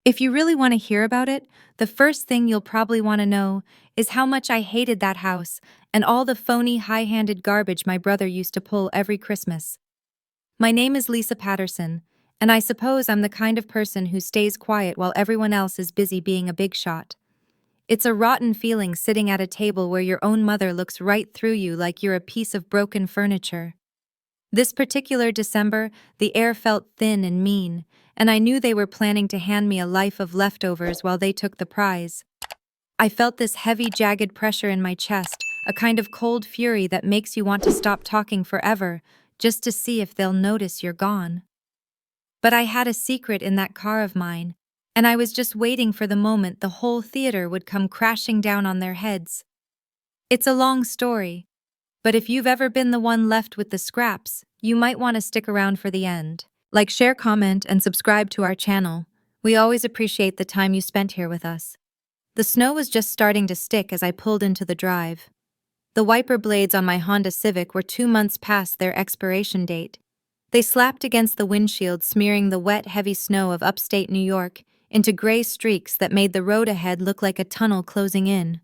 If you really want to hear about it, the first thing you'll probably want to know is how much I hated that house and all the phony, high-handed garbage my brother used to pull every Christmas. My name is Lisa Patterson, and I suppose I'm the kind of person who stays quiet while everyone else is busy being a big shot. It's a rotten feeling sitting at a table where your own mother looks right through you like you're a piece of broken furniture. This particular December, the air felt thin and mean, and I knew they were planning to hand me a life of leftovers while they took the prize. I felt this heavy, jagged pressure in my chest, a kind of cold fury that makes you want to stop talking forever, just to see if they'll notice you're gone. But I had a secret in that car of mine, and I was just waiting for the moment the whole theater would come crashing down on their heads. It's a long story, but if you've ever been the one left with the scraps, you might want to stick around for the end. Like, share, comment, and subscribe to our channel. We always appreciate the time you spent here with us. The snow was just starting to stick as I pulled into the drive. The wiper blades on my Honda Civic were 2 months past their expiration date. They slapped against the windshield, smearing the wet, heavy snow of upstate New York into gray streaks that made the road ahead look like a tunnel closing in.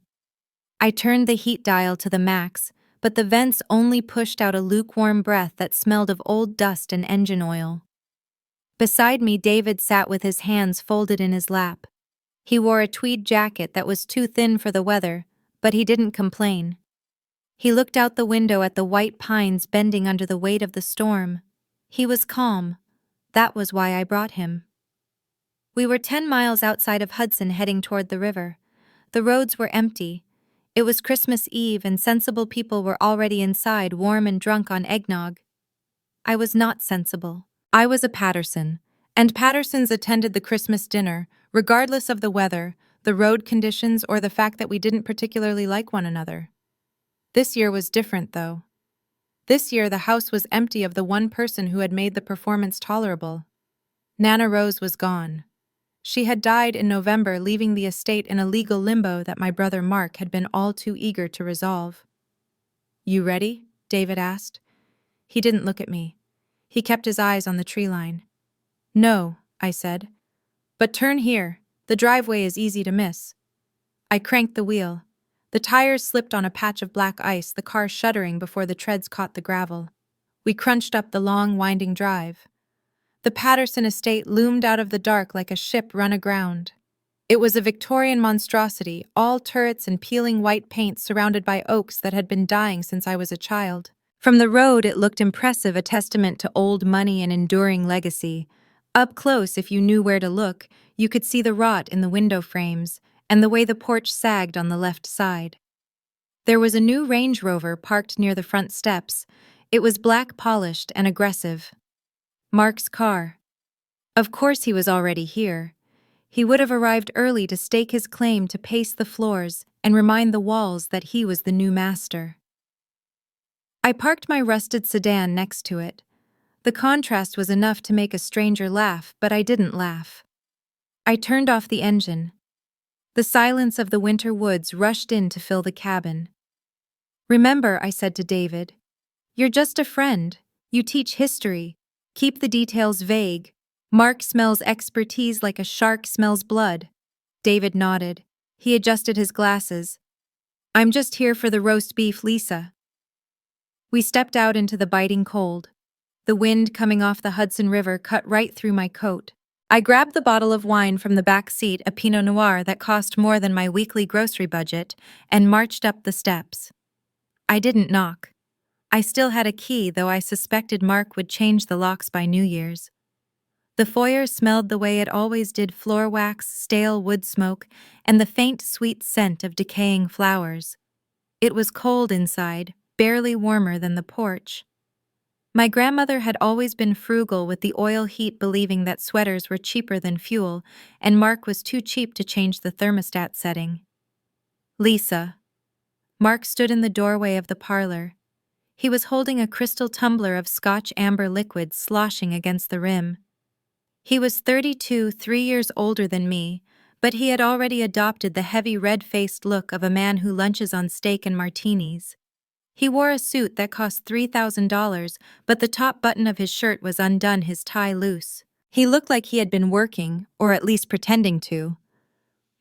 I turned the heat dial to the max, but the vents only pushed out a lukewarm breath that smelled of old dust and engine oil. Beside me, David sat with his hands folded in his lap. He wore a tweed jacket that was too thin for the weather, but he didn't complain. He looked out the window at the white pines bending under the weight of the storm. He was calm. That was why I brought him. We were 10 miles outside of Hudson heading toward the river. The roads were empty. It was Christmas Eve and sensible people were already inside, warm and drunk on eggnog. I was not sensible. I was a Patterson, and Pattersons attended the Christmas dinner, regardless of the weather, the road conditions, or the fact that we didn't particularly like one another. This year was different, though. This year the house was empty of the one person who had made the performance tolerable. Nana Rose was gone. She had died in November, leaving the estate in a legal limbo that my brother Mark had been all too eager to resolve. "You ready?" David asked. He didn't look at me. He kept his eyes on the tree line. "No," I said. "But turn here. The driveway is easy to miss." I cranked the wheel. The tires slipped on a patch of black ice, the car shuddering before the treads caught the gravel. We crunched up the long, winding drive. The Patterson estate loomed out of the dark like a ship run aground. It was a Victorian monstrosity, all turrets and peeling white paint, surrounded by oaks that had been dying since I was a child. From the road it looked impressive, a testament to old money and enduring legacy. Up close, if you knew where to look, you could see the rot in the window frames and the way the porch sagged on the left side. There was a new Range Rover parked near the front steps. It was black, polished, and aggressive. Mark's car. Of course he was already here. He would have arrived early to stake his claim, to pace the floors and remind the walls that he was the new master. I parked my rusted sedan next to it. The contrast was enough to make a stranger laugh, but I didn't laugh. I turned off the engine. The silence of the winter woods rushed in to fill the cabin. "Remember," I said to David, "you're just a friend. You teach history. Keep the details vague. Mark smells expertise like a shark smells blood." David nodded. He adjusted his glasses. "I'm just here for the roast beef, Lisa." We stepped out into the biting cold. The wind coming off the Hudson River cut right through my coat. I grabbed the bottle of wine from the back seat, a Pinot Noir that cost more than my weekly grocery budget, and marched up the steps. I didn't knock. I still had a key, though I suspected Mark would change the locks by New Year's. The foyer smelled the way it always did: floor wax, stale wood smoke, and the faint, sweet scent of decaying flowers. It was cold inside, barely warmer than the porch. My grandmother had always been frugal with the oil heat, believing that sweaters were cheaper than fuel, and Mark was too cheap to change the thermostat setting. "Lisa." Mark stood in the doorway of the parlor. He was holding a crystal tumbler of Scotch amber liquid sloshing against the rim. He was 32, 3 years older than me, but he had already adopted the heavy red-faced look of a man who lunches on steak and martinis. He wore a suit that cost $3,000, but the top button of his shirt was undone, his tie loose. He looked like he had been working, or at least pretending to.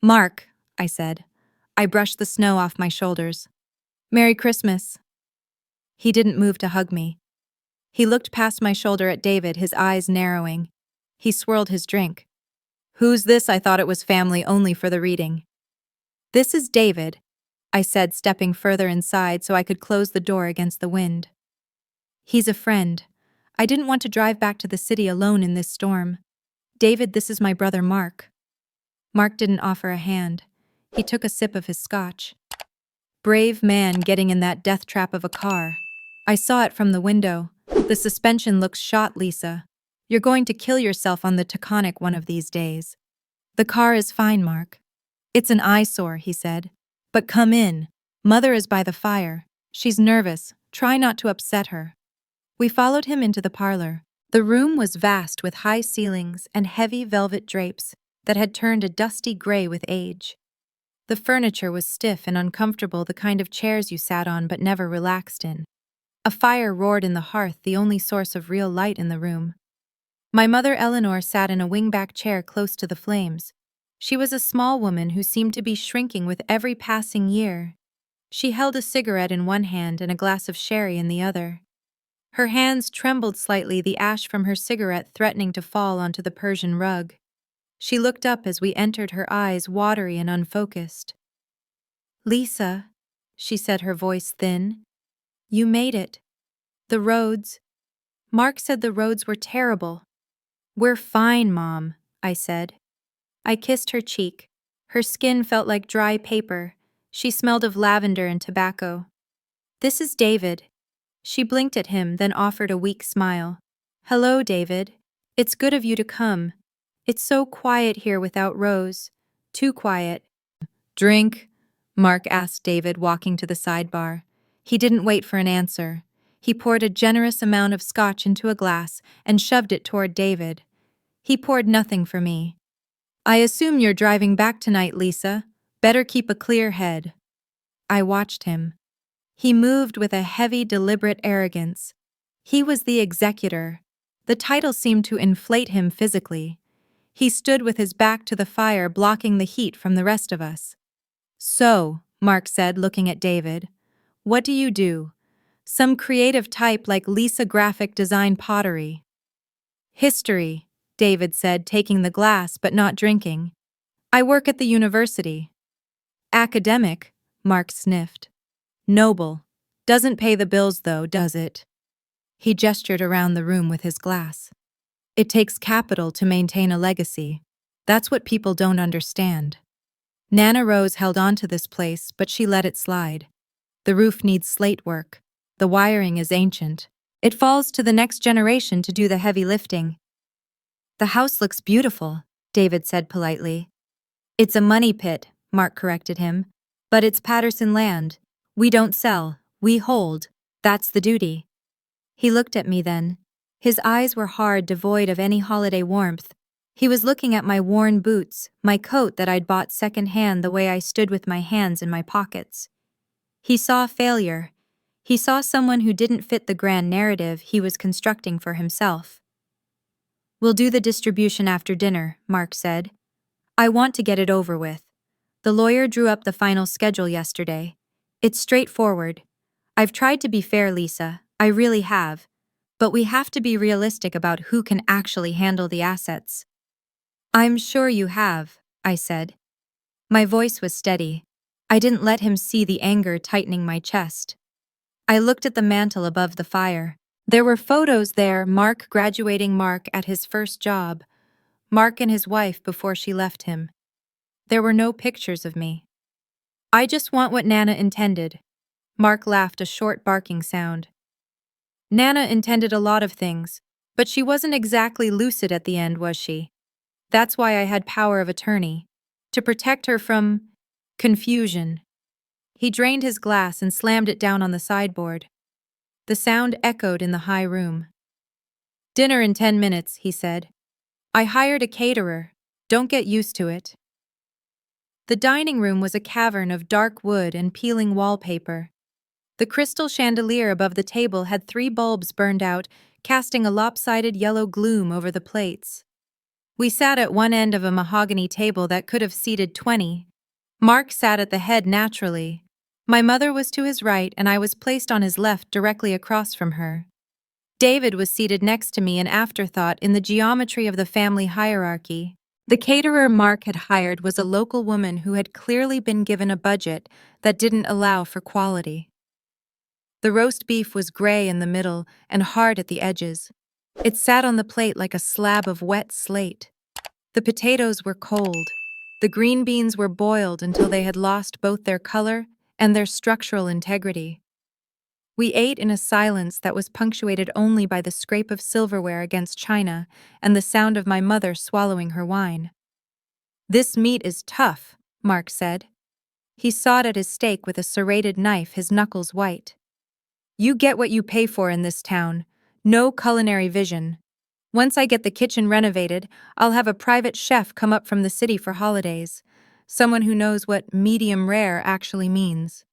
"Mark," I said. I brushed the snow off my shoulders. "Merry Christmas." He didn't move to hug me. He looked past my shoulder at David, his eyes narrowing. He swirled his drink. "Who's this? I thought it was family only for the reading." "This is David," I said, stepping further inside so I could close the door against the wind. "He's a friend. I didn't want to drive back to the city alone in this storm. David, this is my brother Mark." Mark didn't offer a hand. He took a sip of his scotch. "Brave man getting in that death trap of a car. I saw it from the window. The suspension looks shot, Lisa. You're going to kill yourself on the Taconic one of these days." "The car is fine, Mark." "It's an eyesore," he said. "But come in. Mother is by the fire. She's nervous. Try not to upset her." We followed him into the parlor. The room was vast with high ceilings and heavy velvet drapes that had turned a dusty gray with age. The furniture was stiff and uncomfortable, the kind of chairs you sat on but never relaxed in. A fire roared in the hearth, the only source of real light in the room. My mother Eleanor sat in a wingback chair close to the flames. She was a small woman who seemed to be shrinking with every passing year. She held a cigarette in one hand and a glass of sherry in the other. Her hands trembled slightly, the ash from her cigarette threatening to fall onto the Persian rug. She looked up as we entered, her eyes watery and unfocused. "Lisa," she said, her voice thin, "you made it. The roads. Mark said the roads were terrible." "We're fine, Mom," I said. I kissed her cheek. Her skin felt like dry paper. She smelled of lavender and tobacco. "This is David." She blinked at him, then offered a weak smile. "Hello, David. It's good of you to come. It's so quiet here without Rose. Too quiet." "Drink?" Mark asked David, walking to the sidebar. He didn't wait for an answer. He poured a generous amount of scotch into a glass and shoved it toward David. He poured nothing for me. "I assume you're driving back tonight, Lisa. Better keep a clear head." I watched him. He moved with a heavy, deliberate arrogance. He was the executor. The title seemed to inflate him physically. He stood with his back to the fire, blocking the heat from the rest of us. "So," Mark said, looking at David, "what do you do? Some creative type like Lisa, graphic design, pottery?" "History," David said, taking the glass but not drinking. "I work at the university." "Academic," Mark sniffed. "Noble. Doesn't pay the bills though, does it?" He gestured around the room with his glass. "It takes capital to maintain a legacy. That's what people don't understand. Nana Rose held on to this place, but she let it slide. The roof needs slate work. The wiring is ancient. It falls to the next generation to do the heavy lifting." "The house looks beautiful," David said politely. "It's a money pit," Mark corrected him. "But it's Patterson land. We don't sell, we hold. That's the duty." He looked at me then. His eyes were hard, devoid of any holiday warmth. He was looking at my worn boots, my coat that I'd bought secondhand, the way I stood with my hands in my pockets. He saw failure. He saw someone who didn't fit the grand narrative he was constructing for himself. "We'll do the distribution after dinner," Mark said. "I want to get it over with. The lawyer drew up the final schedule yesterday. It's straightforward. I've tried to be fair, Lisa. I really have. But we have to be realistic about who can actually handle the assets." "I'm sure you have," I said. My voice was steady. I didn't let him see the anger tightening my chest. I looked at the mantel above the fire. There were photos there, Mark graduating, Mark at his first job, Mark and his wife before she left him. There were no pictures of me. "I just want what Nana intended." Mark laughed, a short barking sound. "Nana intended a lot of things, but she wasn't exactly lucid at the end, was she? That's why I had power of attorney. To protect her from confusion." He drained his glass and slammed it down on the sideboard. The sound echoed in the high room. "Dinner in 10 minutes, he said. "I hired a caterer. Don't get used to it." The dining room was a cavern of dark wood and peeling wallpaper. The crystal chandelier above the table had 3 bulbs burned out, casting a lopsided yellow gloom over the plates. We sat at one end of a mahogany table that could have seated 20. Mark sat at the head naturally. My mother was to his right and I was placed on his left directly across from her. David was seated next to me, an afterthought in the geometry of the family hierarchy. The caterer Mark had hired was a local woman who had clearly been given a budget that didn't allow for quality. The roast beef was gray in the middle and hard at the edges. It sat on the plate like a slab of wet slate. The potatoes were cold. The green beans were boiled until they had lost both their color and their structural integrity. We ate in a silence that was punctuated only by the scrape of silverware against china and the sound of my mother swallowing her wine. "This meat is tough," Mark said. He sawed at his steak with a serrated knife, his knuckles white. "You get what you pay for in this town. No culinary vision. Once I get the kitchen renovated, I'll have a private chef come up from the city for holidays. Someone who knows what medium rare actually means."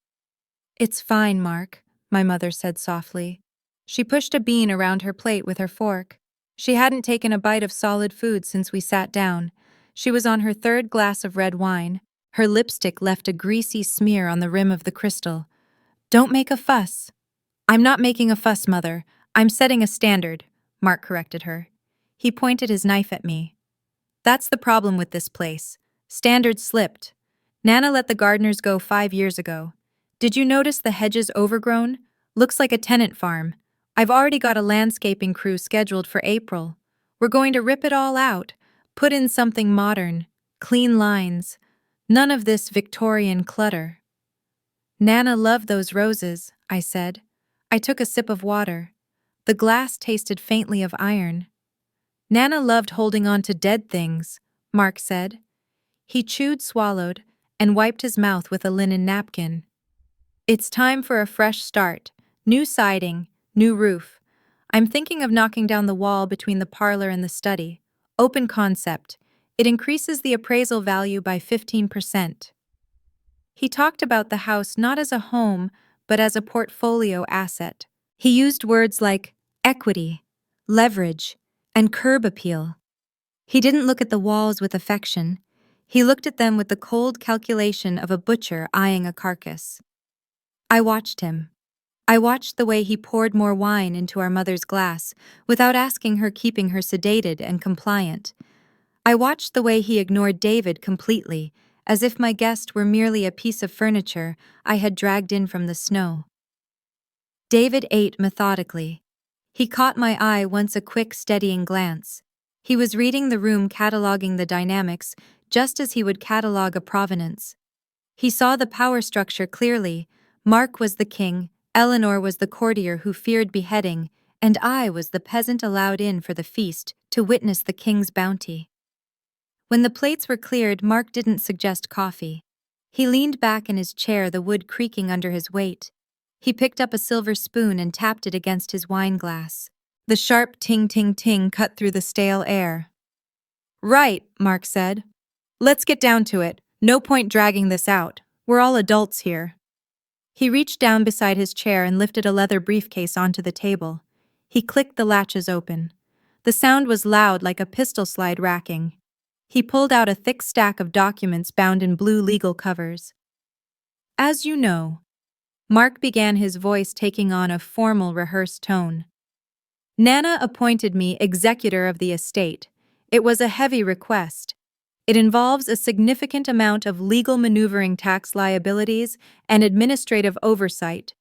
"It's fine, Mark," my mother said softly. She pushed a bean around her plate with her fork. She hadn't taken a bite of solid food since we sat down. She was on her third glass of red wine. Her lipstick left a greasy smear on the rim of the crystal. "Don't make a fuss." "I'm not making a fuss, Mother. I'm setting a standard," Mark corrected her. He pointed his knife at me. "That's the problem with this place. Standards slipped. Nana let the gardeners go 5 years ago. Did you notice the hedges overgrown? Looks like a tenant farm. I've already got a landscaping crew scheduled for April. We're going to rip it all out, put in something modern, clean lines. None of this Victorian clutter." "Nana loved those roses," I said. I took a sip of water. The glass tasted faintly of iron. "Nana loved holding on to dead things," Mark said. He chewed, swallowed, and wiped his mouth with a linen napkin. "It's time for a fresh start. New siding, new roof. I'm thinking of knocking down the wall between the parlor and the study. Open concept. It increases the appraisal value by 15%. He talked about the house not as a home, but as a portfolio asset. He used words like equity, leverage, and curb appeal. He didn't look at the walls with affection. He looked at them with the cold calculation of a butcher eyeing a carcass. I watched him. I watched the way he poured more wine into our mother's glass without asking her, keeping her sedated and compliant. I watched the way he ignored David completely, as if my guest were merely a piece of furniture I had dragged in from the snow. David ate methodically. He caught my eye once, a quick, steadying glance. He was reading the room, cataloging the dynamics, just as he would catalog a provenance. He saw the power structure clearly. Mark was the king, Eleanor was the courtier who feared beheading, and I was the peasant allowed in for the feast to witness the king's bounty. When the plates were cleared, Mark didn't suggest coffee. He leaned back in his chair, the wood creaking under his weight. He picked up a silver spoon and tapped it against his wine glass. The sharp ting-ting-ting cut through the stale air. "Right," Mark said. "Let's get down to it. No point dragging this out. We're all adults here." He reached down beside his chair and lifted a leather briefcase onto the table. He clicked the latches open. The sound was loud, like a pistol slide racking. He pulled out a thick stack of documents bound in blue legal covers. "As you know," Mark began, his voice taking on a formal, rehearsed tone, "Nana appointed me executor of the estate. It was a heavy request. It involves a significant amount of legal maneuvering, tax liabilities, and administrative oversight.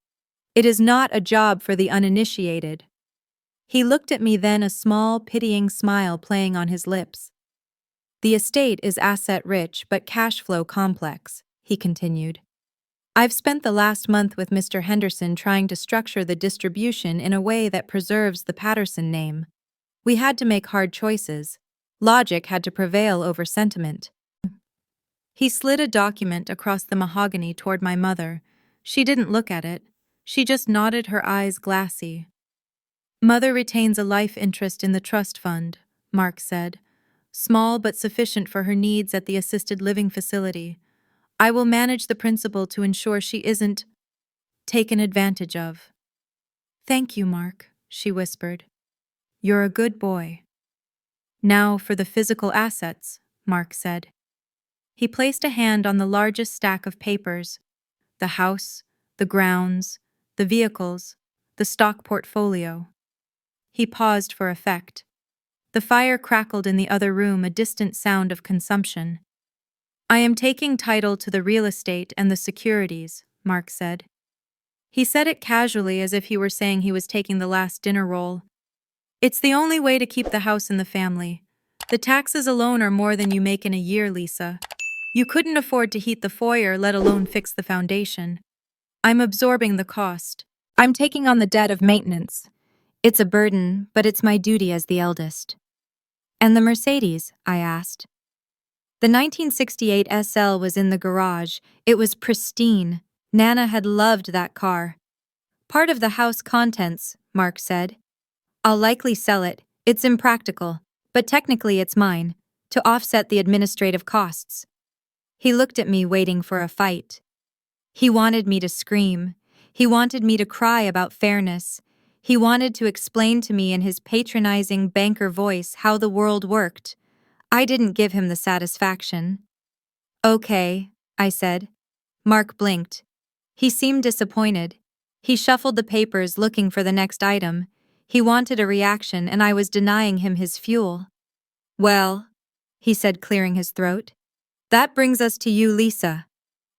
It is not a job for the uninitiated." He looked at me then, a small, pitying smile playing on his lips. "The estate is asset-rich but cash flow complex," he continued. "I've spent the last month with Mr. Henderson trying to structure the distribution in a way that preserves the Patterson name. We had to make hard choices. Logic had to prevail over sentiment." He slid a document across the mahogany toward my mother. She didn't look at it. She just nodded, her eyes glassy. "Mother retains a life interest in the trust fund," Mark said. "Small but sufficient for her needs at the assisted living facility. I will manage the principal to ensure she isn't taken advantage of." "Thank you, Mark," she whispered. "You're a good boy." Now for the physical assets, Mark said. He placed a hand on the largest stack of papers: the house, the grounds, the vehicles, the stock portfolio. He paused for effect. The fire crackled in the other room, a distant sound of consumption. I am taking title to the real estate and the securities, Mark said. He said it casually, as if he were saying he was taking the last dinner roll. It's the only way to keep the house in the family. The taxes alone are more than you make in a year, Lisa. You couldn't afford to heat the foyer, let alone fix the foundation. I'm absorbing the cost. I'm taking on the debt of maintenance. It's a burden, but it's my duty as the eldest. And the Mercedes? I asked. The 1968 SL was in the garage. It was pristine. Nana had loved that car. Part of the house contents, Mark said. I'll likely sell it. It's impractical, but technically it's mine, to offset the administrative costs. He looked at me, waiting for a fight. He wanted me to scream. He wanted me to cry about fairness. He wanted to explain to me in his patronizing banker voice how the world worked. I didn't give him the satisfaction. Okay, I said. Mark blinked. He seemed disappointed. He shuffled the papers, looking for the next item. He wanted a reaction, and I was denying him his fuel. Well, he said, clearing his throat. That brings us to you, Lisa.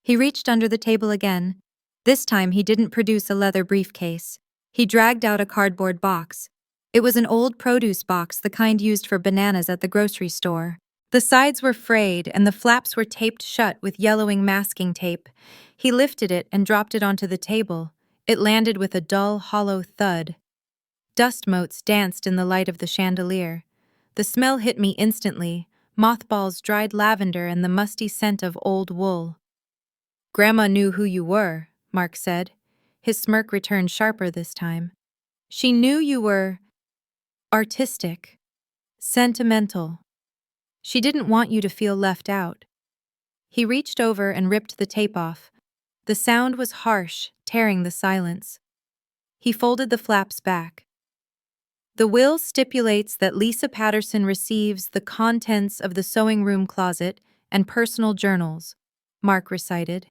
He reached under the table again. This time he didn't produce a leather briefcase. He dragged out a cardboard box. It was an old produce box, the kind used for bananas at the grocery store. The sides were frayed and the flaps were taped shut with yellowing masking tape. He lifted it and dropped it onto the table. It landed with a dull, hollow thud. Dust motes danced in the light of the chandelier. The smell hit me instantly: mothballs, dried lavender, and the musty scent of old wool. Grandma knew who you were, Mark said. His smirk returned sharper this time. She knew you were artistic, sentimental. She didn't want you to feel left out. He reached over and ripped the tape off. The sound was harsh, tearing the silence. He folded the flaps back. The will stipulates that Lisa Patterson receives the contents of the sewing room closet and personal journals, Mark recited.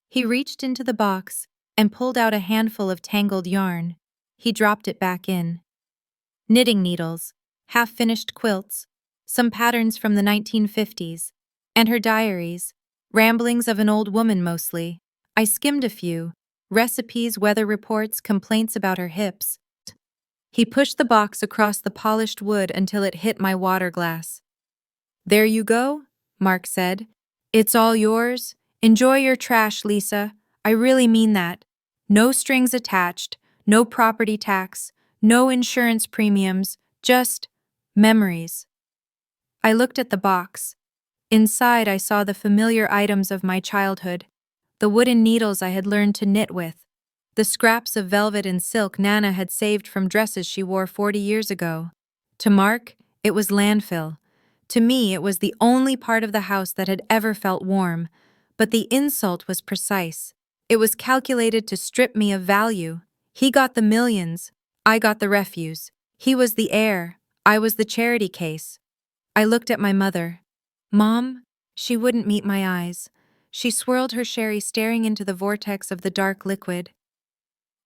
He reached into the box and pulled out a handful of tangled yarn. He dropped it back in. Knitting needles, half-finished quilts, some patterns from the 1950s, and her diaries, ramblings of an old woman mostly. I skimmed a few, recipes, weather reports, complaints about her hips. He pushed the box across the polished wood until it hit my water glass. There you go, Mark said. It's all yours. Enjoy your trash, Lisa. I really mean that. No strings attached, no property tax, no insurance premiums, just memories. I looked at the box. Inside, I saw the familiar items of my childhood, the wooden needles I had learned to knit with, the scraps of velvet and silk Nana had saved from dresses she wore 40 years ago. To Mark, it was landfill. To me, it was the only part of the house that had ever felt warm, but the insult was precise. It was calculated to strip me of value. He got the millions, I got the refuse. He was the heir, I was the charity case. I looked at my mother. Mom? She wouldn't meet my eyes. She swirled her sherry, staring into the vortex of the dark liquid.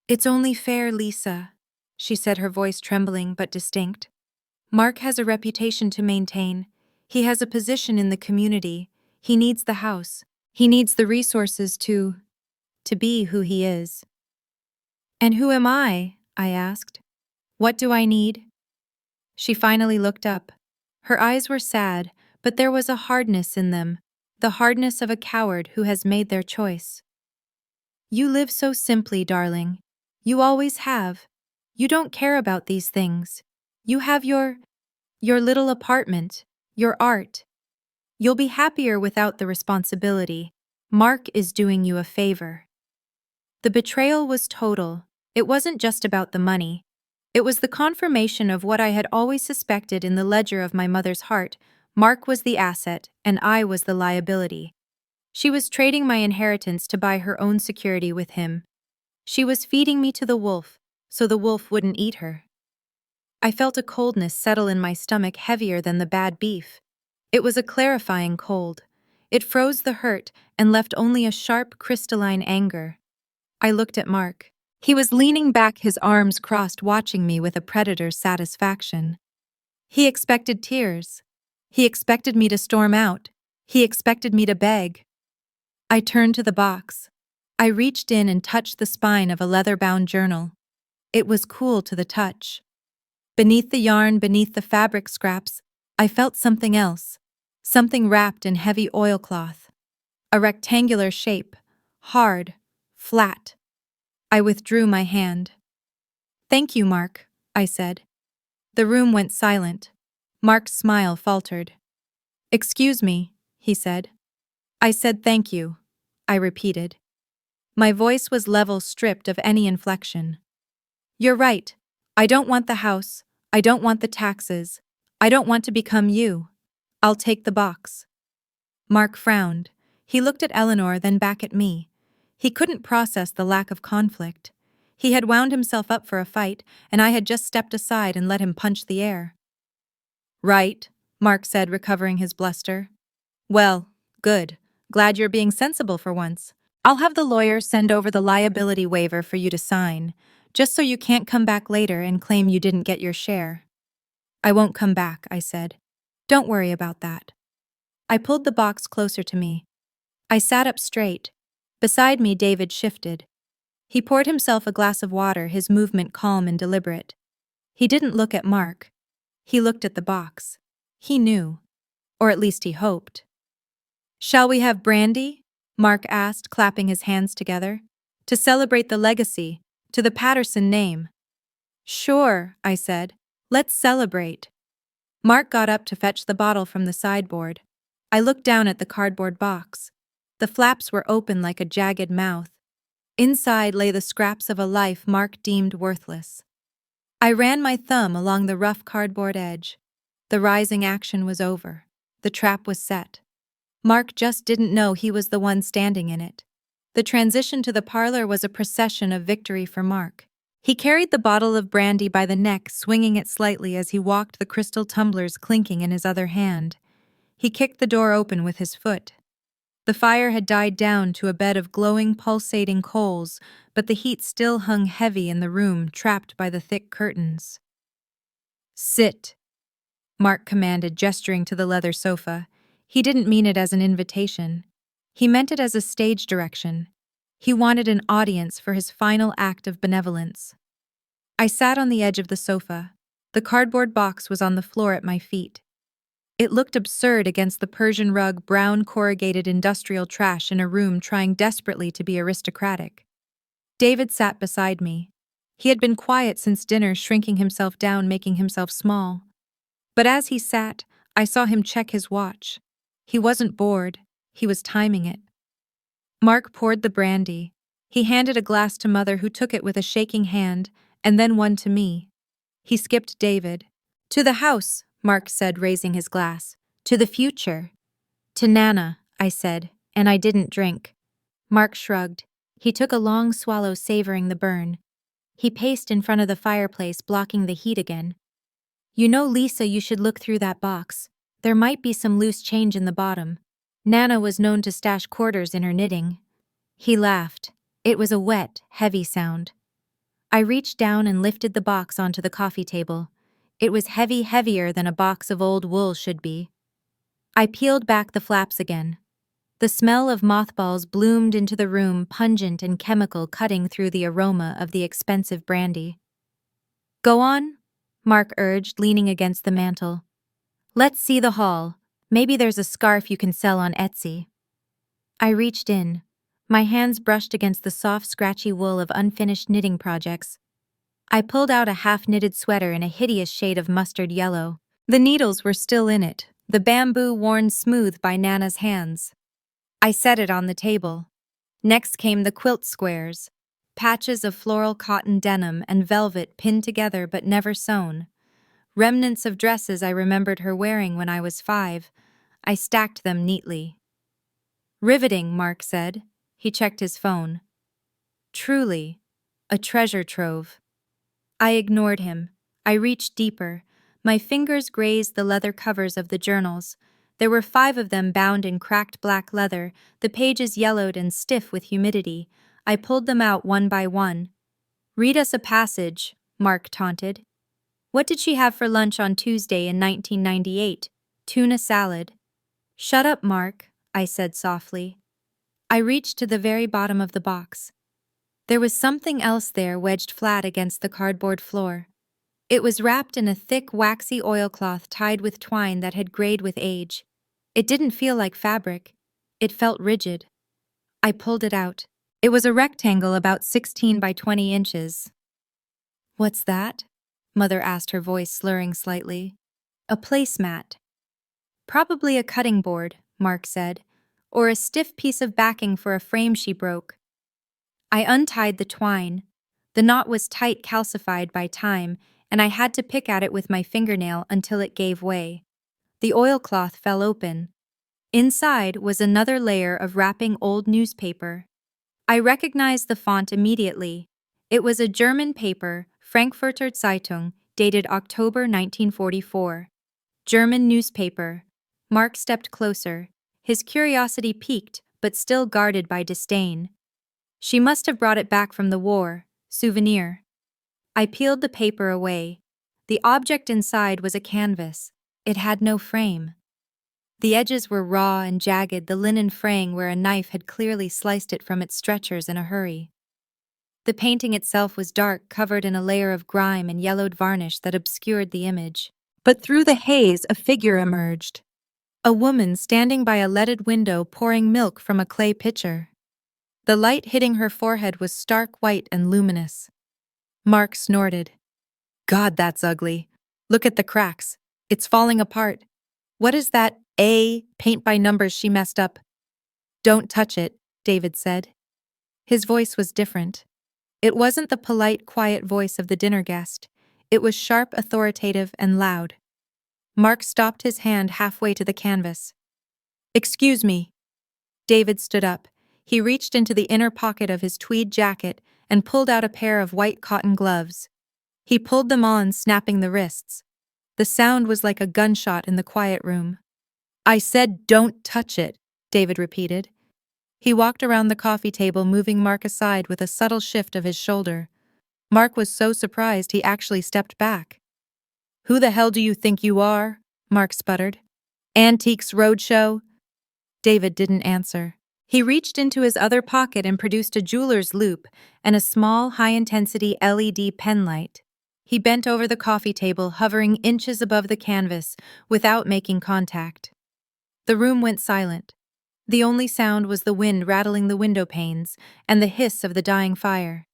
It's only fair, Lisa, she said, her voice trembling but distinct. Mark has a reputation to maintain. He has a position in the community. He needs the house. He needs the resources to be who he is. And who am I? I asked. What do I need? She finally looked up. Her eyes were sad, but there was a hardness in them, the hardness of a coward who has made their choice. You live so simply, darling. You always have. You don't care about these things. You have your little apartment, your art. You'll be happier without the responsibility. Mark is doing you a favor. The betrayal was total. It wasn't just about the money. It was the confirmation of what I had always suspected in the ledger of my mother's heart. Mark was the asset, and I was the liability. She was trading my inheritance to buy her own security with him. She was feeding me to the wolf, so the wolf wouldn't eat her. I felt a coldness settle in my stomach heavier than the bad beef. It was a clarifying cold. It froze the hurt and left only a sharp, crystalline anger. I looked at Mark. He was leaning back, his arms crossed, watching me with a predator's satisfaction. He expected tears. He expected me to storm out. He expected me to beg. I turned to the box. I reached in and touched the spine of a leather-bound journal. It was cool to the touch. Beneath the yarn, beneath the fabric scraps, I felt something else. Something wrapped in heavy oilcloth. A rectangular shape, hard, flat. I withdrew my hand. "Thank you, Mark," I said. The room went silent. Mark's smile faltered. "Excuse me," he said. "I said thank you," I repeated. My voice was level, stripped of any inflection. "You're right. I don't want the house. I don't want the taxes. I don't want to become you. I'll take the box." Mark frowned. He looked at Eleanor, then back at me. He couldn't process the lack of conflict. He had wound himself up for a fight, and I had just stepped aside and let him punch the air. "Right," Mark said, recovering his bluster. "Well, good. Glad you're being sensible for once. I'll have the lawyer send over the liability waiver for you to sign, just so you can't come back later and claim you didn't get your share." "I won't come back," I said. "Don't worry about that." I pulled the box closer to me. I sat up straight. Beside me, David shifted. He poured himself a glass of water, his movement calm and deliberate. He didn't look at Mark. He looked at the box. He knew. Or at least he hoped. "Shall we have brandy?" Mark asked, clapping his hands together. "To celebrate the legacy, to the Patterson name." "Sure," I said. "Let's celebrate." Mark got up to fetch the bottle from the sideboard. I looked down at the cardboard box. The flaps were open like a jagged mouth. Inside lay the scraps of a life Mark deemed worthless. I ran my thumb along the rough cardboard edge. The rising action was over. The trap was set. Mark just didn't know he was the one standing in it. The transition to the parlor was a procession of victory for Mark. He carried the bottle of brandy by the neck, swinging it slightly as he walked, the crystal tumblers clinking in his other hand. He kicked the door open with his foot. The fire had died down to a bed of glowing, pulsating coals, but the heat still hung heavy in the room, trapped by the thick curtains. "Sit," Mark commanded, gesturing to the leather sofa. He didn't mean it as an invitation. He meant it as a stage direction. He wanted an audience for his final act of benevolence. I sat on the edge of the sofa. The cardboard box was on the floor at my feet. It looked absurd against the Persian rug, brown corrugated industrial trash in a room trying desperately to be aristocratic. David sat beside me. He had been quiet since dinner, shrinking himself down, making himself small. But as he sat, I saw him check his watch. He wasn't bored. He was timing it. Mark poured the brandy. He handed a glass to Mother, who took it with a shaking hand, and then one to me. He skipped David. "To the house," Mark said, raising his glass. "To the future." "To Nana," I said, and I didn't drink. Mark shrugged. He took a long swallow, savoring the burn. He paced in front of the fireplace, blocking the heat again. "You know, Lisa, you should look through that box. There might be some loose change in the bottom. Nana was known to stash quarters in her knitting." He laughed. It was a wet, heavy sound. I reached down and lifted the box onto the coffee table. It was heavy, heavier than a box of old wool should be. I peeled back the flaps again. The smell of mothballs bloomed into the room, pungent and chemical, cutting through the aroma of the expensive brandy. "Go on," Mark urged, leaning against the mantel. "Let's see the haul. Maybe there's a scarf you can sell on Etsy." I reached in. My hands brushed against the soft, scratchy wool of unfinished knitting projects. I pulled out a half-knitted sweater in a hideous shade of mustard yellow. The needles were still in it, the bamboo worn smooth by Nana's hands. I set it on the table. Next came the quilt squares, patches of floral cotton denim and velvet pinned together but never sewn. Remnants of dresses I remembered her wearing when I was 5. I stacked them neatly. "Riveting," Mark said. He checked his phone. "Truly, a treasure trove." I ignored him. I reached deeper. My fingers grazed the leather covers of the journals. There were 5 of them bound in cracked black leather, the pages yellowed and stiff with humidity. I pulled them out one by one. "Read us a passage," Mark taunted. "What did she have for lunch on Tuesday in 1998? Tuna salad." "Shut up, Mark," I said softly. I reached to the very bottom of the box. There was something else there wedged flat against the cardboard floor. It was wrapped in a thick, waxy oilcloth tied with twine that had grayed with age. It didn't feel like fabric. It felt rigid. I pulled it out. It was a rectangle about 16 by 20 inches. "What's that?" Mother asked, her voice slurring slightly. "A placemat." "Probably a cutting board," Mark said, "or a stiff piece of backing for a frame she broke." I untied the twine. The knot was tight, calcified by time, and I had to pick at it with my fingernail until it gave way. The oilcloth fell open. Inside was another layer of wrapping old newspaper. I recognized the font immediately. It was a German paper, Frankfurter Zeitung, dated October 1944. German newspaper. Mark stepped closer, his curiosity piqued but still guarded by disdain. "She must have brought it back from the war. Souvenir." I peeled the paper away. The object inside was a canvas. It had no frame. The edges were raw and jagged, the linen fraying where a knife had clearly sliced it from its stretchers in a hurry. The painting itself was dark, covered in a layer of grime and yellowed varnish that obscured the image. But through the haze, a figure emerged. A woman standing by a leaded window pouring milk from a clay pitcher. The light hitting her forehead was stark white and luminous. Mark snorted. "God, that's ugly. Look at the cracks. It's falling apart. What is that paint by numbers she messed up?" "Don't touch it," David said. His voice was different. It wasn't the polite, quiet voice of the dinner guest. It was sharp, authoritative, and loud. Mark stopped his hand halfway to the canvas. "Excuse me." David stood up. He reached into the inner pocket of his tweed jacket and pulled out a pair of white cotton gloves. He pulled them on, snapping the wrists. The sound was like a gunshot in the quiet room. "I said don't touch it," David repeated. He walked around the coffee table, moving Mark aside with a subtle shift of his shoulder. Mark was so surprised he actually stepped back. "Who the hell do you think you are?" Mark sputtered. "Antiques Roadshow?" David didn't answer. He reached into his other pocket and produced a jeweler's loupe and a small, high-intensity LED pen light. He bent over the coffee table, hovering inches above the canvas, without making contact. The room went silent. The only sound was the wind rattling the window panes and the hiss of the dying fire.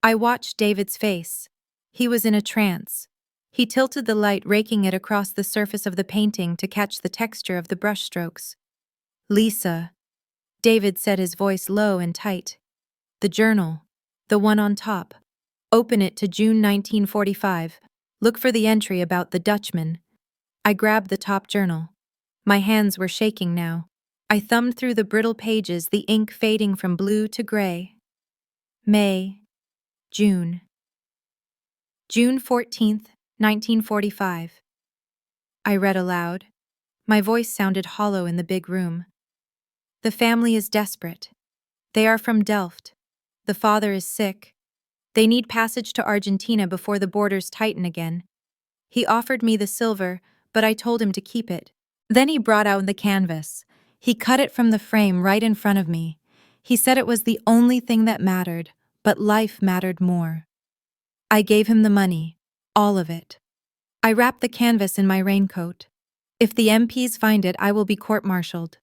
I watched David's face. He was in a trance. He tilted the light, raking it across the surface of the painting to catch the texture of the brushstrokes. "Lisa," David said, his voice low and tight. "The journal. The one on top. Open it to June 1945. Look for the entry about the Dutchman." I grabbed the top journal. My hands were shaking now. I thumbed through the brittle pages, the ink fading from blue to gray. May. June. June 14th, 1945. I read aloud. My voice sounded hollow in the big room. "The family is desperate. They are from Delft. The father is sick. They need passage to Argentina before the borders tighten again. He offered me the silver, but I told him to keep it. Then he brought out the canvas. He cut it from the frame right in front of me. He said it was the only thing that mattered, but life mattered more. I gave him the money, all of it. I wrapped the canvas in my raincoat. If the MPs find it, I will be court-martialed.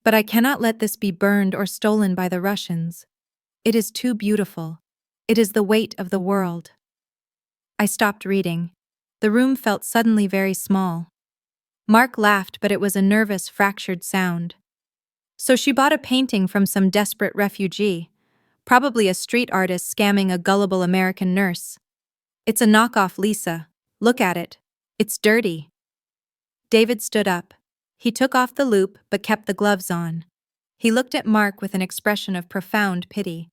But I cannot let this be burned or stolen by the Russians. It is too beautiful. It is the weight of the world." I stopped reading. The room felt suddenly very small. Mark laughed, but it was a nervous, fractured sound. "So she bought a painting from some desperate refugee. Probably a street artist scamming a gullible American nurse. It's a knockoff, Lisa. Look at it. It's dirty." David stood up. He took off the loupe but kept the gloves on. He looked at Mark with an expression of profound pity.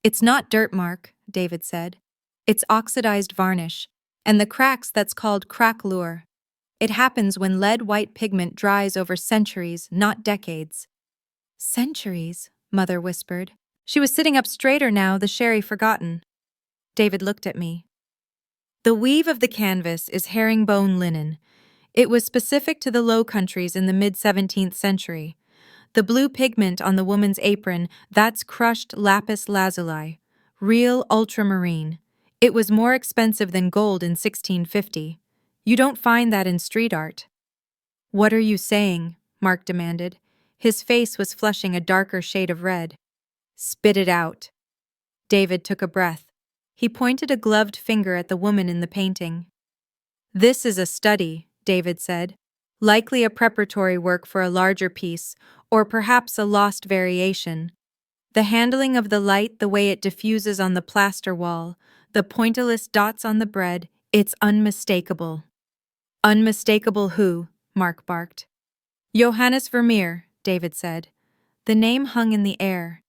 "It's not dirt, Mark," David said. "It's oxidized varnish. And the cracks, that's called craquelure. It happens when lead-white pigment dries over centuries, not decades. Centuries, Mother whispered. She was sitting up straighter now, the sherry forgotten. David looked at me. The weave of the canvas is herringbone linen. It was specific to the Low Countries in the mid-17th century. The blue pigment on the woman's apron, that's crushed lapis lazuli, real ultramarine. It was more expensive than gold in 1650. You don't find that in street art. What are you saying? Mark demanded. His face was flushing a darker shade of red. Spit it out. David took a breath. He pointed a gloved finger at the woman in the painting. This is a study, David said. Likely a preparatory work for a larger piece, or perhaps a lost variation. The handling of the light, the way it diffuses on the plaster wall, the pointillist dots on the bread, it's unmistakable. Unmistakable who? Mark barked. Johannes Vermeer, David said. The name hung in the air.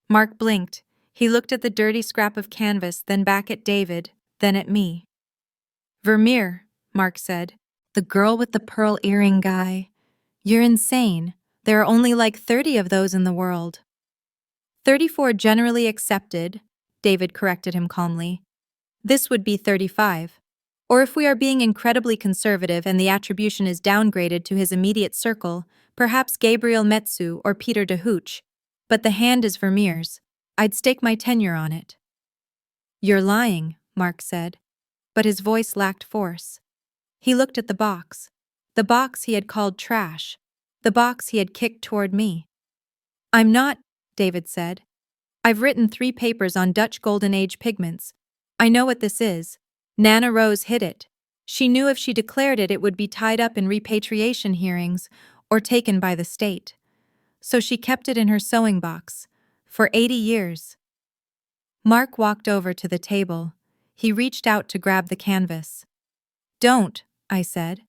Mark blinked. He looked at the dirty scrap of canvas, then back at David, then at me. Vermeer, Mark said. The girl with the pearl earring guy. You're insane. There are only like 30 of those in the world. 34 generally accepted, David corrected him calmly. This would be 35. Or if we are being incredibly conservative and the attribution is downgraded to his immediate circle, perhaps Gabriel Metsu or Peter de Hooch. But the hand is Vermeer's. I'd stake my tenure on it. You're lying, Mark said. But his voice lacked force. He looked at the box he had called trash, the box he had kicked toward me. I'm not, David said. I've written 3 papers on Dutch Golden Age pigments. I know what this is. Nana Rose hid it. She knew if she declared it, it would be tied up in repatriation hearings or taken by the state. So she kept it in her sewing box for 80 years. Mark walked over to the table. He reached out to grab the canvas. Don't, I said.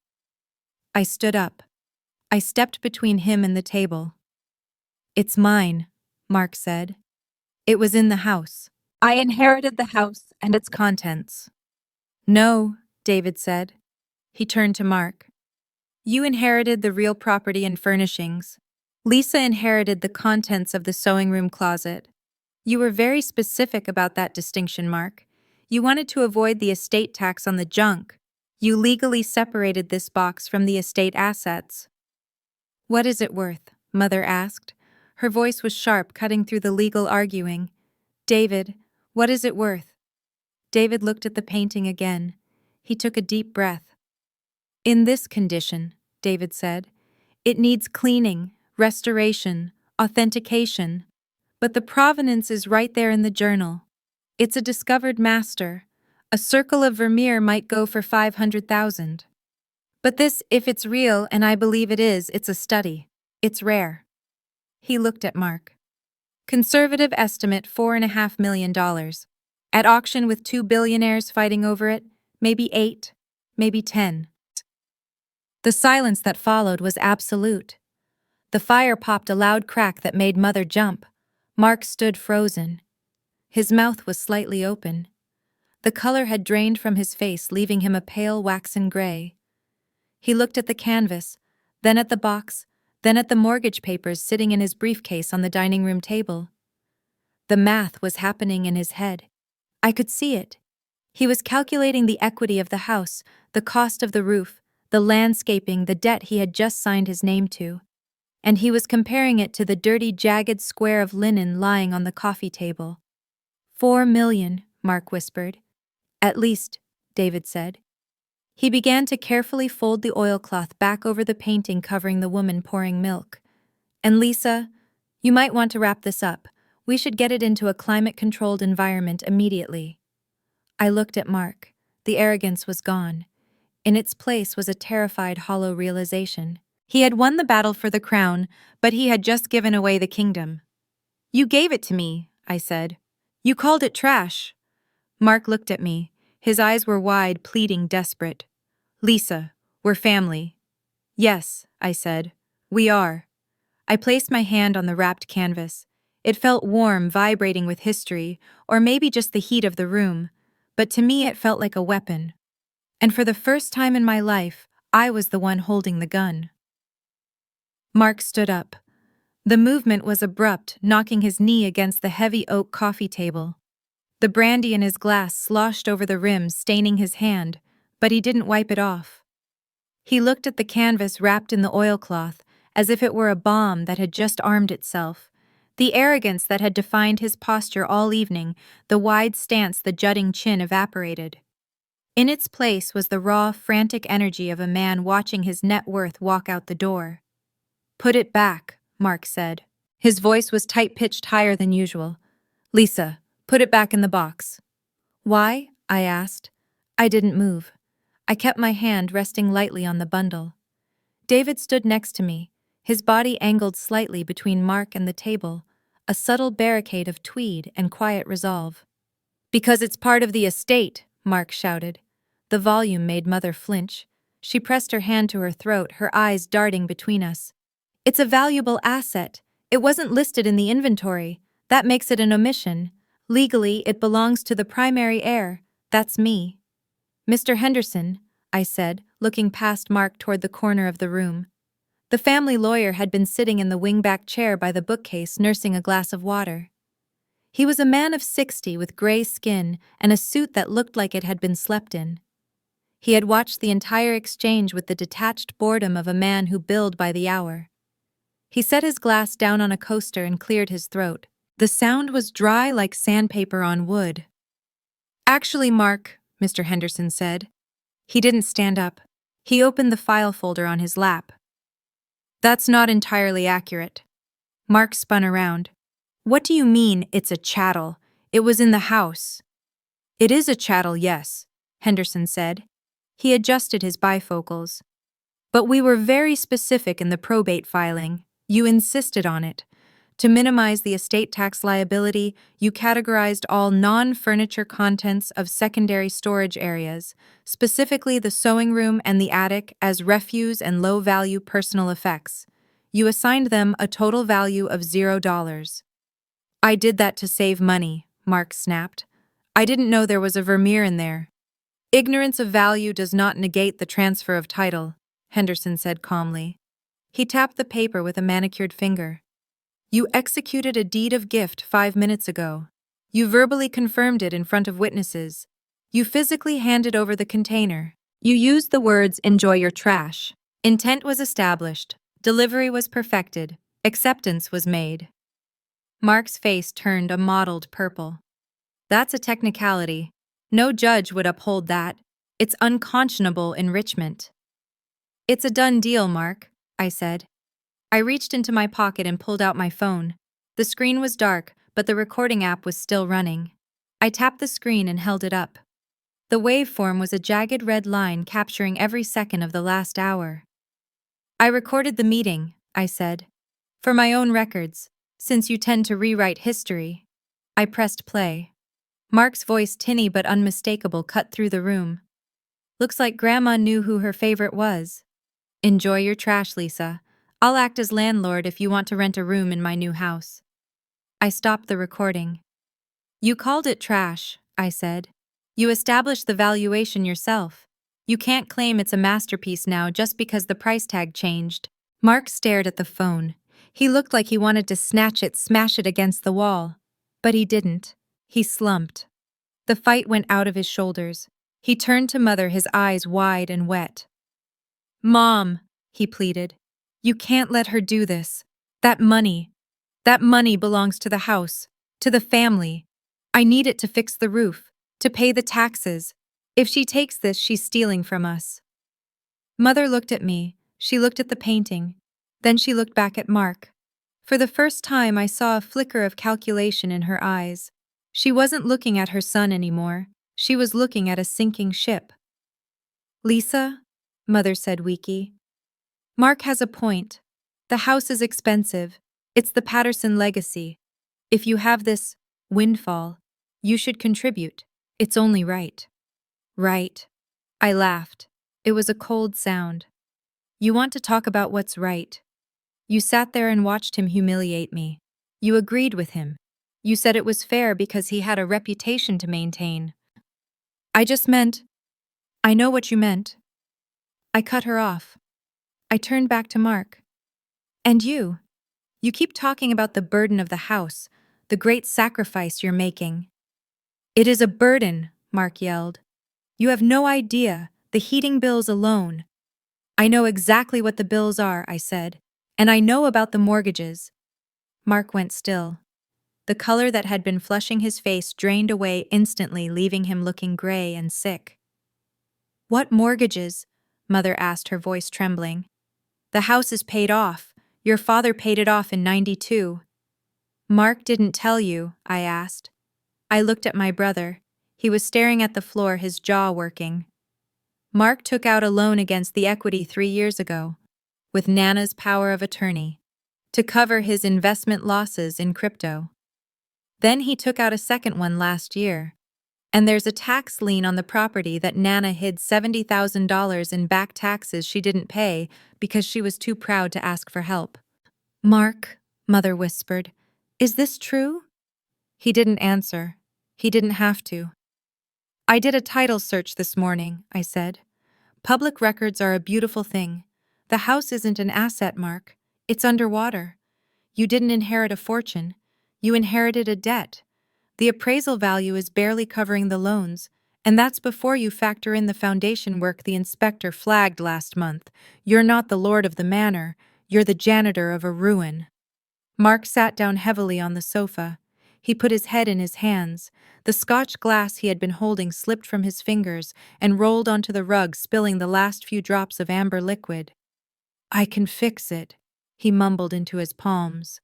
I stood up. I stepped between him and the table. It's mine, Mark said. It was in the house. I inherited the house and its contents. No, David said. He turned to Mark. You inherited the real property and furnishings. Lisa inherited the contents of the sewing room closet. You were very specific about that distinction, Mark. You wanted to avoid the estate tax on the junk. You legally separated this box from the estate assets. What is it worth? Mother asked. Her voice was sharp, cutting through the legal arguing. David, what is it worth? David looked at the painting again. He took a deep breath. In this condition, David said, it needs cleaning, restoration, authentication. But the provenance is right there in the journal. It's a discovered master. A circle of Vermeer might go for 500,000. But this, if it's real, and I believe it is, it's a study. It's rare. He looked at Mark. Conservative estimate $4.5 million. At auction with 2 billionaires fighting over it, maybe 8, maybe 10. The silence that followed was absolute. The fire popped a loud crack that made Mother jump. Mark stood frozen. His mouth was slightly open. The color had drained from his face, leaving him a pale waxen gray. He looked at the canvas, then at the box, then at the mortgage papers sitting in his briefcase on the dining room table. The math was happening in his head. I could see it. He was calculating the equity of the house, the cost of the roof, the landscaping, the debt he had just signed his name to. And he was comparing it to the dirty, jagged square of linen lying on the coffee table. 4 million, Mark whispered. At least, David said. He began to carefully fold the oilcloth back over the painting covering the woman pouring milk. And Lisa, you might want to wrap this up. We should get it into a climate-controlled environment immediately. I looked at Mark. The arrogance was gone. In its place was a terrified, hollow realization. He had won the battle for the crown, but he had just given away the kingdom. You gave it to me, I said. You called it trash. Mark looked at me. His eyes were wide, pleading, desperate. Lisa, we're family. Yes, I said. We are. I placed my hand on the wrapped canvas. It felt warm, vibrating with history, or maybe just the heat of the room, but to me it felt like a weapon. And for the first time in my life, I was the one holding the gun. Mark stood up. The movement was abrupt, knocking his knee against the heavy oak coffee table. The brandy in his glass sloshed over the rim, staining his hand, but he didn't wipe it off. He looked at the canvas wrapped in the oilcloth, as if it were a bomb that had just armed itself. The arrogance that had defined his posture all evening, the wide stance, the jutting chin evaporated. In its place was the raw, frantic energy of a man watching his net worth walk out the door. "Put it back," Mark said. His voice was tight-pitched, higher than usual. "Lisa, put it back in the box." "Why?" I asked. I didn't move. I kept my hand resting lightly on the bundle. David stood next to me, his body angled slightly between Mark and the table, a subtle barricade of tweed and quiet resolve. "Because it's part of the estate," Mark shouted. The volume made Mother flinch. She pressed her hand to her throat, her eyes darting between us. "It's a valuable asset. It wasn't listed in the inventory. That makes it an omission. Legally, it belongs to the primary heir. That's me." "Mr. Henderson," I said, looking past Mark toward the corner of the room. The family lawyer had been sitting in the wingback chair by the bookcase, nursing a glass of water. He was a man of 60 with gray skin and a suit that looked like it had been slept in. He had watched the entire exchange with the detached boredom of a man who billed by the hour. He set his glass down on a coaster and cleared his throat. The sound was dry like sandpaper on wood. "Actually, Mark," Mr. Henderson said. He didn't stand up. He opened the file folder on his lap. "That's not entirely accurate." Mark spun around. "What do you mean, it's a chattel? It was in the house." "It is a chattel, yes," Henderson said. He adjusted his bifocals. "But we were very specific in the probate filing. You insisted on it. To minimize the estate tax liability, you categorized all non-furniture contents of secondary storage areas, specifically the sewing room and the attic, as refuse and low-value personal effects. You assigned them a total value of $0. "I did that to save money," Mark snapped. "I didn't know there was a Vermeer in there." "Ignorance of value does not negate the transfer of title," Henderson said calmly. He tapped the paper with a manicured finger. "You executed a deed of gift 5 minutes ago. You verbally confirmed it in front of witnesses. You physically handed over the container. You used the words, 'enjoy your trash.' Intent was established. Delivery was perfected. Acceptance was made." Mark's face turned a mottled purple. "That's a technicality. No judge would uphold that. It's unconscionable enrichment." "It's a done deal, Mark," I said. I reached into my pocket and pulled out my phone. The screen was dark, but the recording app was still running. I tapped the screen and held it up. The waveform was a jagged red line capturing every second of the last hour. "I recorded the meeting," I said. "For my own records, since you tend to rewrite history." I pressed play. Mark's voice, tinny but unmistakable, cut through the room. "Looks like Grandma knew who her favorite was. Enjoy your trash, Lisa. I'll act as landlord if you want to rent a room in my new house." I stopped the recording. "You called it trash," I said. "You established the valuation yourself. You can't claim it's a masterpiece now just because the price tag changed." Mark stared at the phone. He looked like he wanted to snatch it, smash it against the wall. But he didn't. He slumped. The fight went out of his shoulders. He turned to Mother, his eyes wide and wet. "Mom," he pleaded, "you can't let her do this. That money belongs to the house, to the family. I need it to fix the roof, to pay the taxes. If she takes this, she's stealing from us." Mother looked at me. She looked at the painting. Then she looked back at Mark. For the first time, I saw a flicker of calculation in her eyes. She wasn't looking at her son anymore. She was looking at a sinking ship. "Lisa," Mother said weakly, "Mark has a point. The house is expensive. It's the Patterson legacy. If you have this windfall, you should contribute. It's only right." "Right." I laughed. It was a cold sound. "You want to talk about what's right. You sat there and watched him humiliate me. You agreed with him. You said it was fair because he had a reputation to maintain." "I just meant..." I know what you meant. I cut her off. I turned back to Mark. And you? You keep talking about the burden of the house, the great sacrifice you're making. It is a burden, Mark yelled. You have no idea, the heating bills alone. I know exactly what the bills are, I said. And I know about the mortgages. Mark went still. The color that had been flushing his face drained away instantly, leaving him looking gray and sick. What mortgages? Mother asked, her voice trembling. The house is paid off. Your father paid it off in '92. Mark didn't tell you, I asked. I looked at my brother. He was staring at the floor, his jaw working. Mark took out a loan against the equity 3 years ago, with Nana's power of attorney, to cover his investment losses in crypto. Then he took out a second one last year. And there's a tax lien on the property that Nana hid $70,000 in back taxes she didn't pay because she was too proud to ask for help. Mark, Mother whispered, is this true? He didn't answer. He didn't have to. I did a title search this morning, I said. Public records are a beautiful thing. The house isn't an asset, Mark. It's underwater. You didn't inherit a fortune. You inherited a debt. The appraisal value is barely covering the loans, and that's before you factor in the foundation work the inspector flagged last month. You're not the lord of the manor, you're the janitor of a ruin. Mark sat down heavily on the sofa. He put his head in his hands. The Scotch glass he had been holding slipped from his fingers and rolled onto the rug, spilling the last few drops of amber liquid. I can fix it, he mumbled into his palms.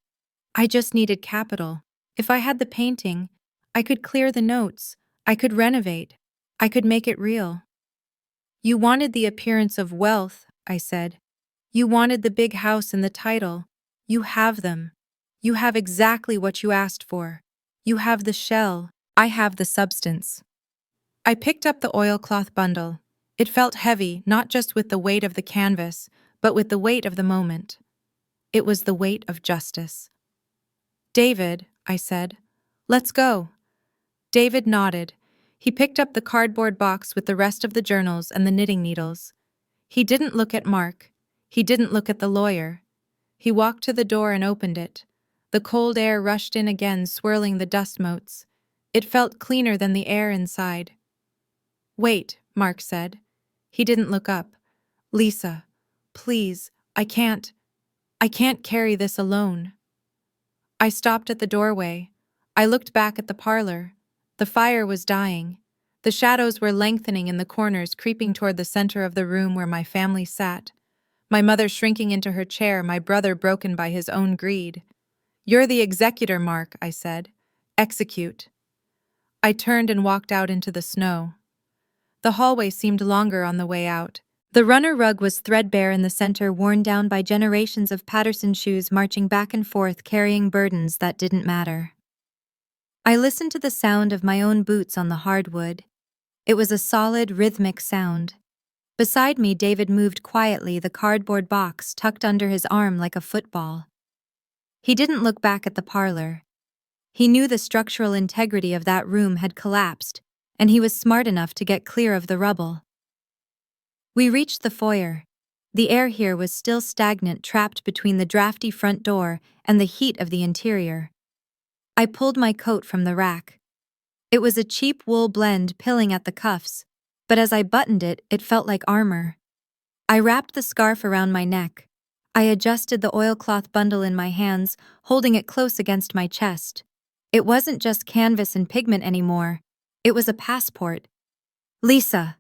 I just needed capital. If I had the painting, I could clear the notes, I could renovate, I could make it real. You wanted the appearance of wealth, I said. You wanted the big house and the title. You have them. You have exactly what you asked for. You have the shell. I have the substance. I picked up the oilcloth bundle. It felt heavy, not just with the weight of the canvas, but with the weight of the moment. It was the weight of justice. David, I said, let's go. David nodded. He picked up the cardboard box with the rest of the journals and the knitting needles. He didn't look at Mark. He didn't look at the lawyer. He walked to the door and opened it. The cold air rushed in again, swirling the dust motes. It felt cleaner than the air inside. Wait, Mark said. He didn't look up. Lisa, please, I can't carry this alone. I stopped at the doorway. I looked back at the parlor. The fire was dying. The shadows were lengthening in the corners, creeping toward the center of the room where my family sat. My mother shrinking into her chair, my brother broken by his own greed. You're the executor, Mark, I said. Execute. I turned and walked out into the snow. The hallway seemed longer on the way out. The runner rug was threadbare in the center, worn down by generations of Patterson shoes marching back and forth, carrying burdens that didn't matter. I listened to the sound of my own boots on the hardwood. It was a solid, rhythmic sound. Beside me, David moved quietly, the cardboard box tucked under his arm like a football. He didn't look back at the parlor. He knew the structural integrity of that room had collapsed, and he was smart enough to get clear of the rubble. We reached the foyer. The air here was still stagnant, trapped between the drafty front door and the heat of the interior. I pulled my coat from the rack. It was a cheap wool blend pilling at the cuffs, but as I buttoned it, it felt like armor. I wrapped the scarf around my neck. I adjusted the oilcloth bundle in my hands, holding it close against my chest. It wasn't just canvas and pigment anymore. It was a passport. Lisa!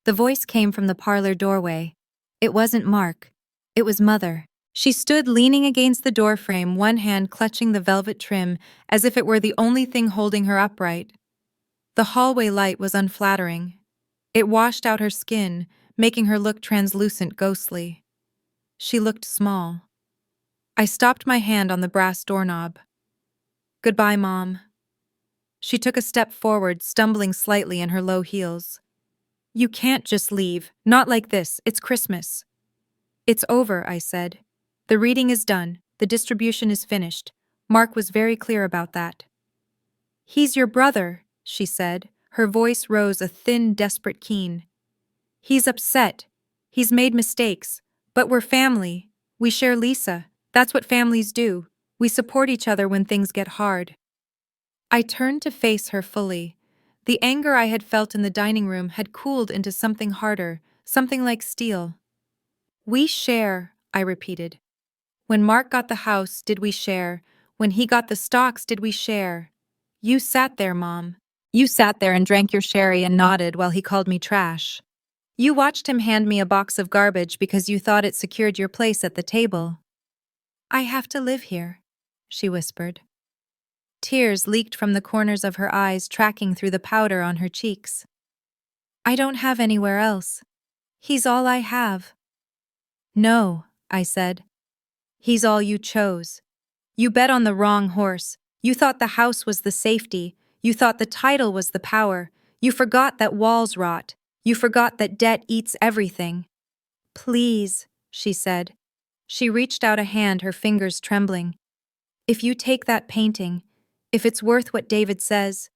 The voice came from the parlor doorway. It wasn't Mark. It was Mother. She stood leaning against the doorframe, one hand clutching the velvet trim as if it were the only thing holding her upright. The hallway light was unflattering. It washed out her skin, making her look translucent, ghostly. She looked small. I stopped my hand on the brass doorknob. Goodbye, Mom. She took a step forward, stumbling slightly in her low heels. You can't just leave. Not like this. It's Christmas. It's over, I said. The reading is done. The distribution is finished. Mark was very clear about that. He's your brother, she said. Her voice rose a thin, desperate keen. He's upset. He's made mistakes. But we're family. We share Lisa. That's what families do. We support each other when things get hard. I turned to face her fully. The anger I had felt in the dining room had cooled into something harder, something like steel. We share, I repeated. When Mark got the house, did we share? When he got the stocks, did we share? You sat there, Mom. You sat there and drank your sherry and nodded while he called me trash. You watched him hand me a box of garbage because you thought it secured your place at the table. I have to live here, she whispered. Tears leaked from the corners of her eyes, tracking through the powder on her cheeks. I don't have anywhere else. He's all I have. No, I said. He's all you chose. You bet on the wrong horse. You thought the house was the safety. You thought the title was the power. You forgot that walls rot. You forgot that debt eats everything. Please, she said. She reached out a hand, her fingers trembling. If you take that painting, if it's worth what David says,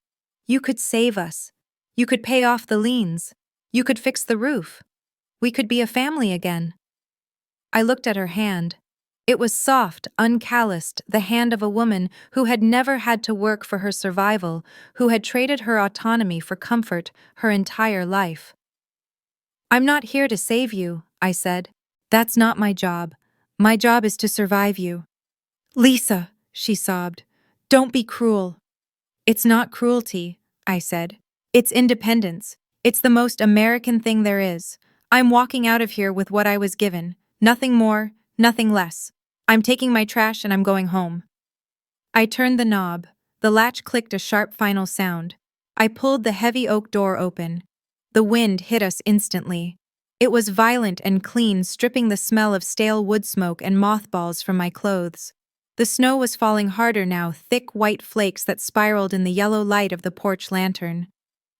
you could save us. You could pay off the liens. You could fix the roof. We could be a family again. I looked at her hand. It was soft, uncalloused, the hand of a woman who had never had to work for her survival, who had traded her autonomy for comfort her entire life. I'm not here to save you, I said. That's not my job. My job is to survive you. Lisa, she sobbed. Don't be cruel. It's not cruelty, I said. It's independence. It's the most American thing there is. I'm walking out of here with what I was given. Nothing more, nothing less. I'm taking my trash and I'm going home. I turned the knob. The latch clicked a sharp final sound. I pulled the heavy oak door open. The wind hit us instantly. It was violent and clean, stripping the smell of stale wood smoke and mothballs from my clothes. The snow was falling harder now, thick white flakes that spiraled in the yellow light of the porch lantern.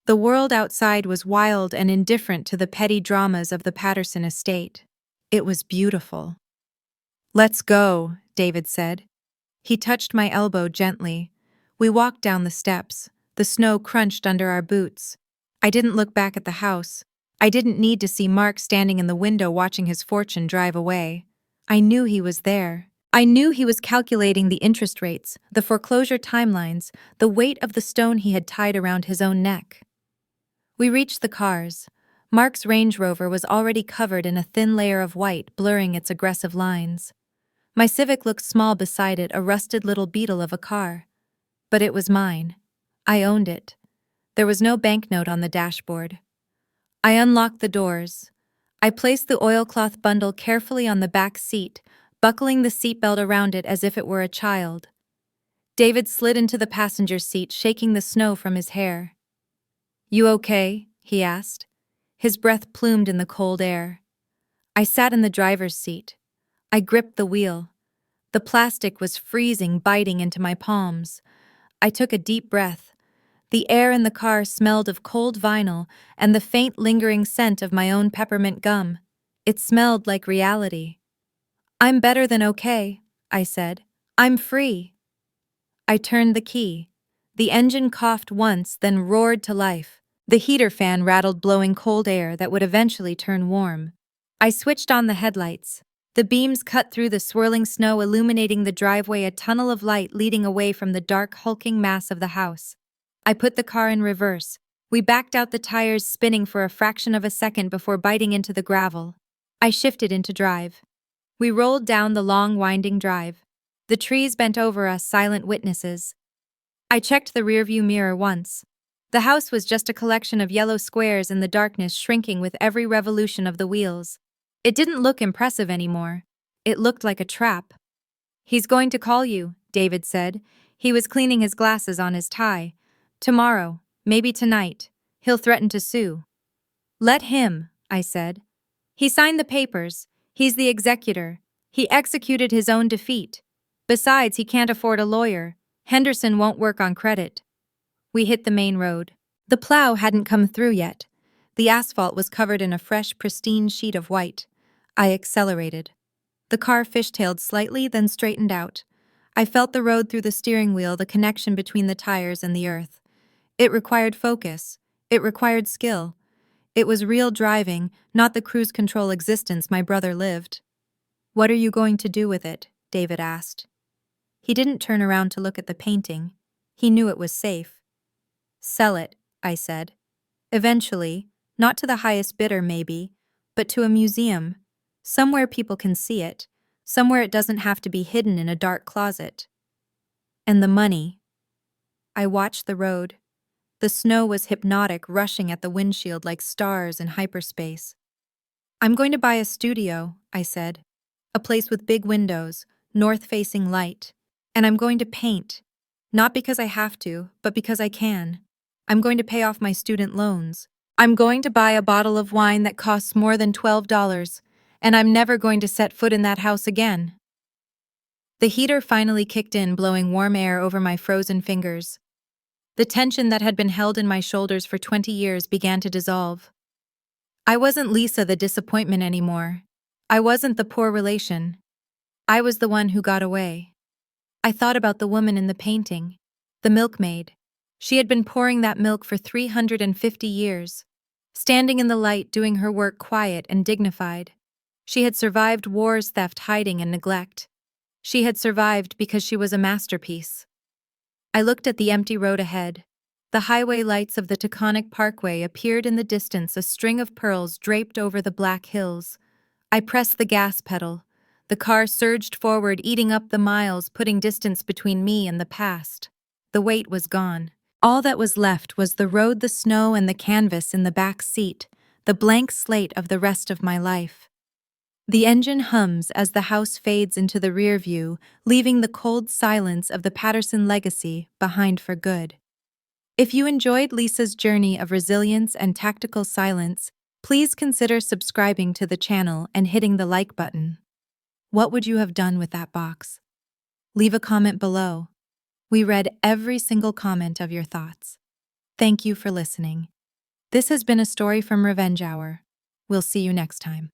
The world outside was wild and indifferent to the petty dramas of the Patterson estate. It was beautiful. Let's go, David said. He touched my elbow gently. We walked down the steps. The snow crunched under our boots. I didn't look back at the house. I didn't need to see Mark standing in the window watching his fortune drive away. I knew he was there. I knew he was calculating the interest rates, the foreclosure timelines, the weight of the stone he had tied around his own neck. We reached the cars. Mark's Range Rover was already covered in a thin layer of white, blurring its aggressive lines. My Civic looked small beside it, a rusted little beetle of a car. But it was mine. I owned it. There was no banknote on the dashboard. I unlocked the doors. I placed the oilcloth bundle carefully on the back seat, buckling the seatbelt around it as if it were a child. David slid into the passenger seat, shaking the snow from his hair. You okay? He asked. His breath plumed in the cold air. I sat in the driver's seat. I gripped the wheel. The plastic was freezing, biting into my palms. I took a deep breath. The air in the car smelled of cold vinyl and the faint lingering scent of my own peppermint gum. It smelled like reality. I'm better than okay, I said. I'm free. I turned the key. The engine coughed once, then roared to life. The heater fan rattled, blowing cold air that would eventually turn warm. I switched on the headlights. The beams cut through the swirling snow, illuminating the driveway, a tunnel of light leading away from the dark, hulking mass of the house. I put the car in reverse. We backed out, the tires spinning for a fraction of a second before biting into the gravel. I shifted into drive. We rolled down the long, winding drive. The trees bent over us, silent witnesses. I checked the rearview mirror once. The house was just a collection of yellow squares in the darkness, shrinking with every revolution of the wheels. It didn't look impressive anymore. It looked like a trap. He's going to call you, David said. He was cleaning his glasses on his tie. Tomorrow, maybe tonight, he'll threaten to sue. Let him, I said. He signed the papers. He's the executor. He executed his own defeat. Besides, he can't afford a lawyer. Henderson won't work on credit. We hit the main road. The plow hadn't come through yet. The asphalt was covered in a fresh, pristine sheet of white. I accelerated. The car fishtailed slightly, then straightened out. I felt the road through the steering wheel, the connection between the tires and the earth. It required focus. It required skill. It was real driving, not the cruise control existence my brother lived. "What are you going to do with it?" David asked. He didn't turn around to look at the painting. He knew it was safe. "Sell it," I said. "Eventually, not to the highest bidder maybe, but to a museum. Somewhere people can see it, somewhere it doesn't have to be hidden in a dark closet." "And the money?" I watched the road. The snow was hypnotic, rushing at the windshield like stars in hyperspace. "I'm going to buy a studio," I said. "A place with big windows, north-facing light. And I'm going to paint. Not because I have to, but because I can. I'm going to pay off my student loans. I'm going to buy a bottle of wine that costs more than $12, and I'm never going to set foot in that house again." The heater finally kicked in, blowing warm air over my frozen fingers. The tension that had been held in my shoulders for 20 years began to dissolve. I wasn't Lisa the disappointment anymore. I wasn't the poor relation. I was the one who got away. I thought about the woman in the painting, the milkmaid. She had been pouring that milk for 350 years, standing in the light doing her work quiet and dignified. She had survived wars, theft, hiding, and neglect. She had survived because she was a masterpiece. I looked at the empty road ahead. The highway lights of the Taconic Parkway appeared in the distance, a string of pearls draped over the black hills. I pressed the gas pedal. The car surged forward, eating up the miles, putting distance between me and the past. The weight was gone. All that was left was the road, the snow, and the canvas in the back seat, the blank slate of the rest of my life. The engine hums as the house fades into the rear view, leaving the cold silence of the Patterson legacy behind for good. If you enjoyed Lisa's journey of resilience and tactical silence, please consider subscribing to the channel and hitting the like button. What would you have done with that box? Leave a comment below. We read every single comment of your thoughts. Thank you for listening. This has been a story from Revenge Hour. We'll see you next time.